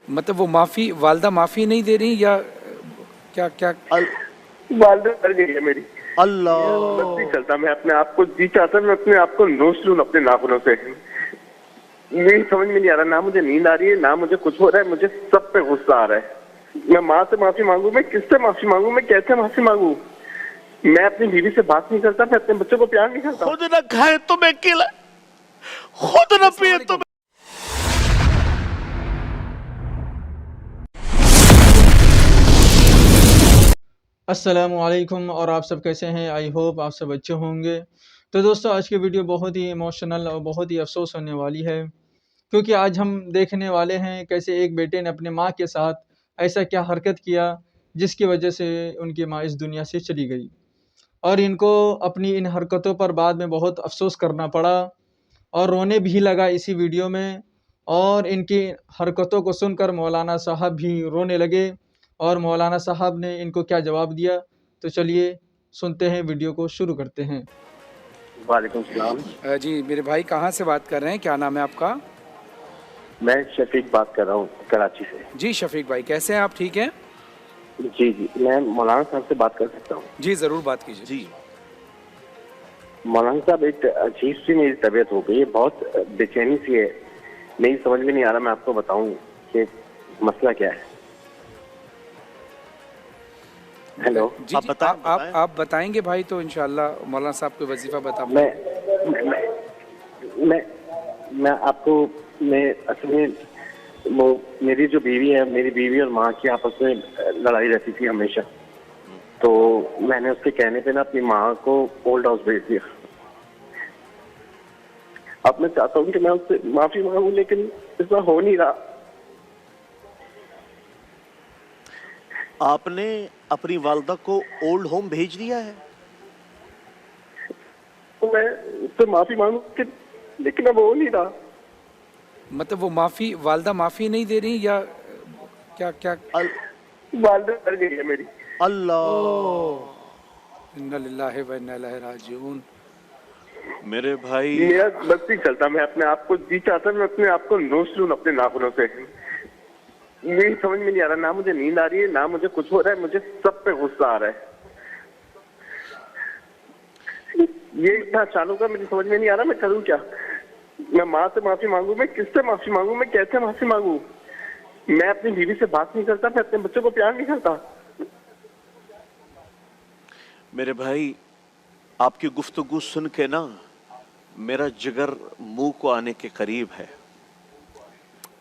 मतलब वो माफी, वालदा माफी नहीं दे रही या क्या क्या? वालदा कर गई है मेरी। अल्लाह बस नहीं चलता, मैं अपने आप को जी चाहता, मैं अपने आप को नोच लूं अपने नाखूनों से। यही समझ में नहीं आ रहा, ना मुझे नींद आ रही है, ना मुझे कुछ हो रहा है, मुझे सब पे गुस्सा आ रहा है। मैं माँ से माफी मांगू, मैं किससे माफी मांगू, मैं कैसे माफी मांगू? मैं अपनी बीवी से बात नहीं करता, मैं अपने बच्चों को प्यार नहीं करता। खुद न खाए तो मैं खिला, खुद न पिए तो अस्सलामुअलैकुम। और आप सब कैसे हैं? आई होप आप सब अच्छे होंगे। तो दोस्तों, आज की वीडियो बहुत ही इमोशनल और बहुत ही अफसोस होने वाली है, क्योंकि आज हम देखने वाले हैं कैसे एक बेटे ने अपने माँ के साथ ऐसा क्या हरकत किया जिसकी वजह से उनकी माँ इस दुनिया से चली गई। और इनको अपनी इन हरकतों पर बाद में बहुत अफसोस करना पड़ा और रोने भी लगा इसी वीडियो में। और इनकी हरकतों को सुनकर मौलाना साहब भी रोने लगे और मौलाना साहब ने इनको क्या जवाब दिया, तो चलिए सुनते हैं, वीडियो को शुरू करते हैं। वालेकुम सलाम। जी मेरे भाई, कहाँ से बात कर रहे हैं? क्या नाम है आपका? मैं शफीक बात कर रहा हूँ कराची से। जी शफीक भाई, कैसे हैं आप? ठीक हैं? जी जी, मैं मौलाना साहब से बात कर सकता हूँ? जी ज़रूर, बात कीजिए। जी। मौलाना साहब, एक अजीब सी मेरी तबीयत हो गई है, बहुत बेचैनी सी है, नहीं समझ में नहीं आ रहा मैं आपको बताऊं कि मसला क्या है। हेलो जी आप जी, बताएं, आप बताएंगे भाई, तो इंशाल्लाह मौलाना साहब को वजीफा बता। मैं आपको, मैं असल में वो मेरी जो बीवी है, मेरी बीवी और माँ की आपस में लड़ाई रहती थी हमेशा, तो मैंने उसके कहने पे ना अपनी माँ को ओल्ड हाउस भेज दिया। अब मैं चाहता हूँ कि मैं उससे माफी मांगू, लेकिन ऐसा हो नहीं रहा। आपने अपनी वालदा को ओल्ड होम भेज दिया है? तो मैं उससे माफी मांगू लेकिन अब हो नहीं रहा। मतलब वो माफी, वालदा माफी नहीं दे रही या क्या क्या? वालदा कर गई है मेरी। अल्लाह इन्ना लिल्लाहि व इन्ना इलैहि राजिऊन। मेरे भाई, मेरा बस नहीं चलता, मैं अपने आप को जी चाहता, मैं अपने आप को नोच लूं अपने नाखूनों से। यही समझ में नहीं आ रहा, ना मुझे नींद आ रही है, ना मुझे कुछ हो रहा है, मुझे सब पे गुस्सा आ रहा है। ये इतना अचानक का मुझे समझ में नहीं आ रहा, मैं करूँ क्या? मैं माँ से माफी मांगू, मैं किससे माफी मांगू, मैं कैसे माफी मांगू? मैं अपनी बीवी से बात नहीं करता, मैं अपने बच्चों को प्यार नहीं करता। मेरे भाई, आपकी गुफ्तगू सुन के ना मेरा जिगर मुंह को आने के करीब है।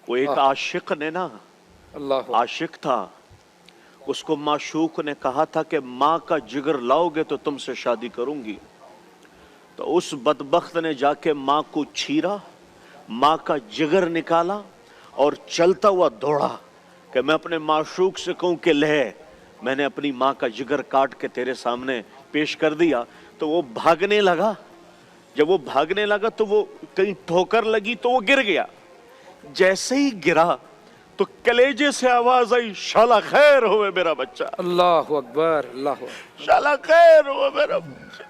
वो एक आशिक ने ना, अल्लाह, आशिक था, उसको माशूक ने कहा था कि माँ का जिगर लाओगे तो तुमसे शादी करूंगी। तो उस बदबख्त ने जाके माँ को छीरा, माँ का जिगर निकाला और चलता हुआ दौड़ा कि मैं अपने माशूक से कहूं कि ले, मैंने अपनी माँ का जिगर काट के तेरे सामने पेश कर दिया। तो वो भागने लगा। जब वो भागने लगा तो वो कहीं ठोकर लगी तो वो गिर गया। जैसे ही गिरा तो कलेजे से आवाज आई, शाला खैर होवे मेरा बच्चा, अल्लाह अकबर, अल्लाह। शाला खैर होवे मेरा बच्चा,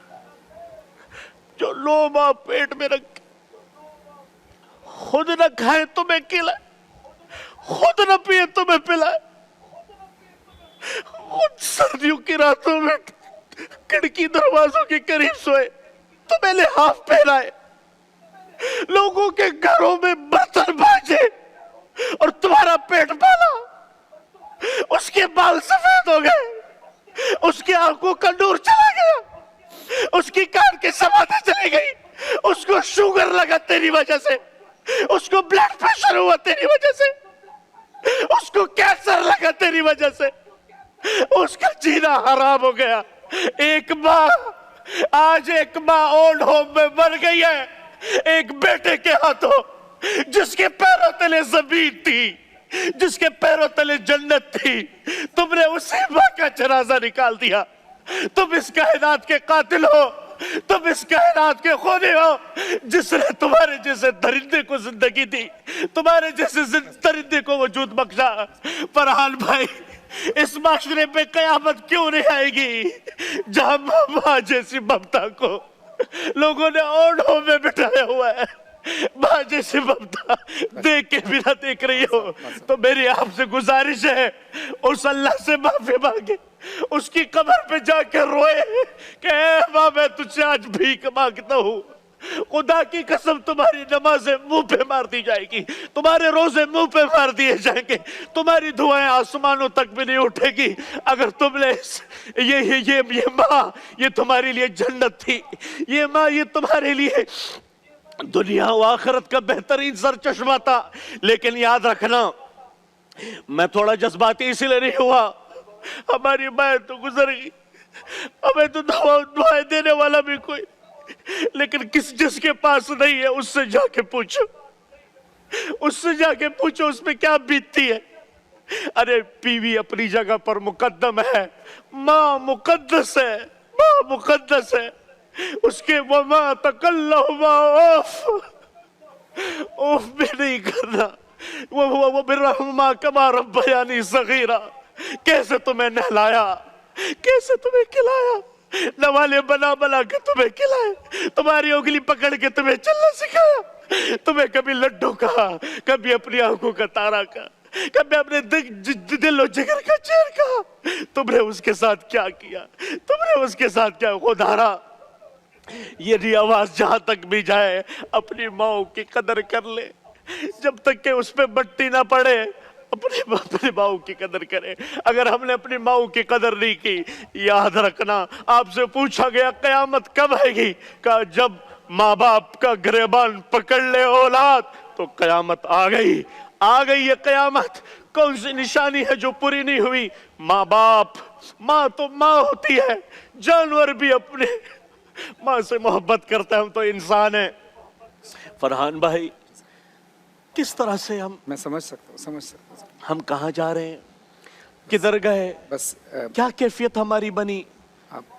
जो लोमा पेट में रख, खुद न खाए तो मैं खिलाए, खुद न पिए तो मैं पिलाए, खुद सर्दियों की रातों में खिड़की दरवाजों के करीब सोए तो मैंने हाफ पहनाए, लोगों के घरों में बर्तन बाजे और तुम्हारा पेट पाला। उसके बाल सफेद हो गए, उसकी आंखों का नूर चला गया, उसकी कान की समाधि चली गई, उसको शुगर लगा तेरी वजह से, उसको ब्लड प्रेशर हुआ तेरी वजह से, उसको कैंसर लगा तेरी वजह से, उसका जीना हराम हो गया। एक माँ, आज एक माँ ओल्ड होम में मर गई है, एक बेटे के हाथों, जिसके पैरों तले जमीन थी, जिसके पैरों तले जन्नत थी। तुमने उसी माँ का जनाजा निकाल दिया। तुम इस कायनात के कातिल हो, तुम इस कायनात के खूनी हो, जिसने तुम्हारे जैसे दरिंदे को जिंदगी दी, तुम्हारे जैसे दरिंदे को वजूद बख्शा। फरहान भाई, इस माशरे पे कयामत क्यों नहीं आएगी जहां माँ जैसी ममता को लोगों ने ओल्ड होम में बिठाया हुआ है? माँ जैसे ममता देख के भी ना देख रही हो, तो मेरी आपसे गुजारिश है उस अल्लाह से माफी मांगे, उसकी कब्र पे जाके रोए कि ऐ माँ मैं तुझसे आज भीख मांगता हूँ, खुदा की कसम तुम्हारी नमाजें मुंह पे मार दी जाएगी, तुम्हारे रोजे मुंह पे मार दिए जाएंगे, तुम्हारी दुआएं आसमानों तक भी नहीं उठेगी अगर तुमने ये माँ ये तुम्हारे लिए जन्नत थी, ये माँ ये तुम्हारे लिए दुनिया व आखिरत का बेहतरीन सर चश्मा था। लेकिन याद रखना, मैं थोड़ा जज्बाती इसलिए नहीं हुआ, हमारी माँ तो गुजर गई, हमें तो दुआएं देने वाला भी कोई, लेकिन जिसके पास नहीं है उससे जाके पूछो, उससे जाके पूछो उस पे क्या बीतती है। अरे बीवी अपनी जगह पर मुकद्दम है, माँ मुकद्दस है, माँ मुकद्दस है, उसके वमा तकल्लहुमा ओफ भी नहीं करना, वो बिर्रहुमा कमा रब्बयानी सगीरा, कैसे तुम्हें नहलाया, कैसे तुम्हें खिलाया, नवाले बना बना के तुम्हें खिलाए, तुम्हारी उंगली पकड़ के तुम्हें चलना सिखाया, तुम्हें कभी लड्डू कहा, कभी अपनी आंखों का तारा कहा, कभी अपने दिल और जिगर का चैन कहा, तुमने उसके साथ क्या किया, तुमने उसके साथ क्या खुदारा। ये आवाज जहां तक भी जाए अपनी माँ की कदर कर ले, जब तक के उस पे बट्टी ना पड़े अपनी माँ की कदर करें। अगर हमने अपनी माँ की कदर नहीं की, याद रखना आपसे पूछा गया कयामत कब आएगी, कहा जब माँ बाप का गिरबान पकड़ ले औलाद तो कयामत आ गई, आ गई ये कयामत। कौन सी निशानी है जो पूरी नहीं हुई? माँ बाप, माँ तो माँ होती है, जानवर भी अपने माँ से मोहब्बत करता है, हम तो इंसान है। फरहान भाई किस तरह से मैं समझ सकता हूँ हम कहाँ जा रहे हैं, किधर गए, बस क्या कैफियत हमारी बनी।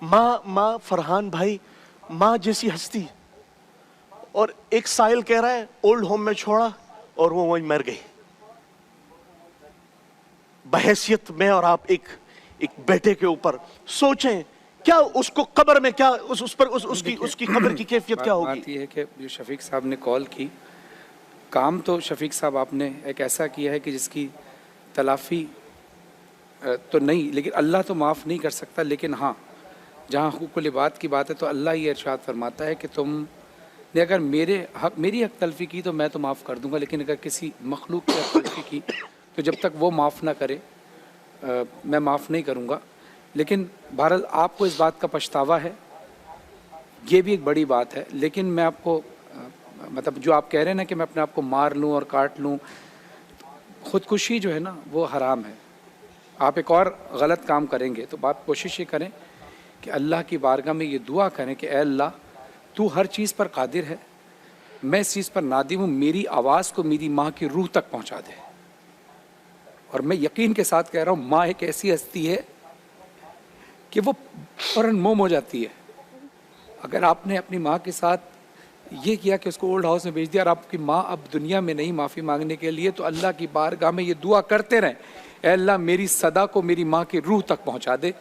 माँ फरहान भाई माँ जैसी हस्ती, और एक साहिल कह रहा है ओल्ड होम में छोड़ा और वो वहीं मर गई। बहैसियत में और आप एक बेटे के ऊपर सोचें, क्या उसको कब्र में क्या उसकी कब्र की कैफियत क्या होगी। बात ये है कि जो शफीक साहब ने कॉल की, काम तो शफीक साहब आपने एक ऐसा किया है कि जिसकी तलाफी तो नहीं, लेकिन अल्लाह तो माफ़ नहीं कर सकता। लेकिन हाँ, जहाँ हुकूकुल इबाद की बात है तो अल्लाह ये इरशाद फरमाता है कि तुमने अगर मेरी हक तलफी की तो मैं तो माफ़ कर दूंगा, लेकिन अगर किसी मखलूक की हक तलफी की तो जब तक वो माफ़ ना करे मैं माफ़ नहीं करूँगा। लेकिन बहरहाल आपको इस बात का पछतावा है, ये भी एक बड़ी बात है। लेकिन मैं आपको मतलब जो आप कह रहे हैं ना कि मैं अपने आप को मार लूँ और काट लूँ, ख़ुदकुशी जो है ना वो हराम है। आप एक और गलत काम करेंगे तो बात कोशिश ये करें कि अल्लाह की बारगाह में ये दुआ करें कि ए अल्लाह तू हर चीज़ पर कादिर है, मैं इस चीज़ पर नादिम हूँ, मेरी आवाज़ को मेरी माँ की रूह तक पहुँचा दे। और मैं यकीन के साथ कह रहा हूँ, माँ एक ऐसी हस्ती है कि वो फ़ौरन मोम हो जाती है। अगर आपने अपनी माँ के साथ ये किया कि उसको ओल्ड हाउस में भेज दिया और आपकी माँ अब दुनिया में नहीं माफ़ी मांगने के लिए, तो अल्लाह की बारगाह में ये दुआ करते रहें, ऐ अल्लाह मेरी सदा को मेरी माँ की रूह तक पहुँचा दे।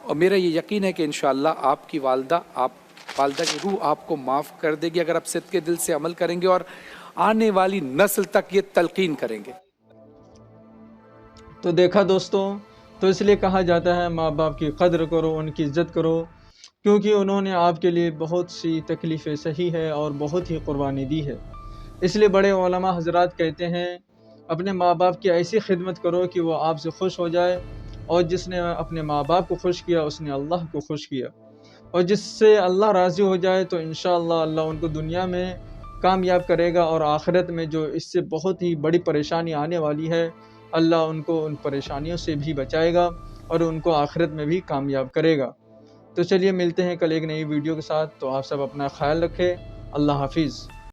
और मेरा ये यकीन है कि इंशाअल्लाह आपकी वालदा की रूह आपको माफ़ कर देगी अगर आप सिद्क़ के दिल से अमल करेंगे और आने वाली नस्ल तक ये तलकीन करेंगे। तो देखा दोस्तों, तो इसलिए कहा जाता है माँ बाप की कद्र करो, उनकी इज़्ज़त करो, क्योंकि उन्होंने आपके लिए बहुत सी तकलीफ़ें सही है और बहुत ही कुर्बानी दी है। इसलिए बड़े उलमा हज़रात कहते हैं अपने माँ बाप की ऐसी खिदमत करो कि वो आपसे खुश हो जाए, और जिसने अपने माँ बाप को खुश किया उसने अल्लाह को खुश किया, और जिससे अल्लाह राज़ी हो जाए तो इंशाअल्लाह अल्लाह उनको दुनिया में कामयाब करेगा, और आखिरत में जो इससे बहुत ही बड़ी परेशानी आने वाली है अल्लाह उनको उन परेशानियों से भी बचाएगा और उनको आखिरत में भी कामयाब करेगा। तो चलिए मिलते हैं कल एक नई वीडियो के साथ। तो आप सब अपना ख्याल रखें। अल्लाह हाफिज़।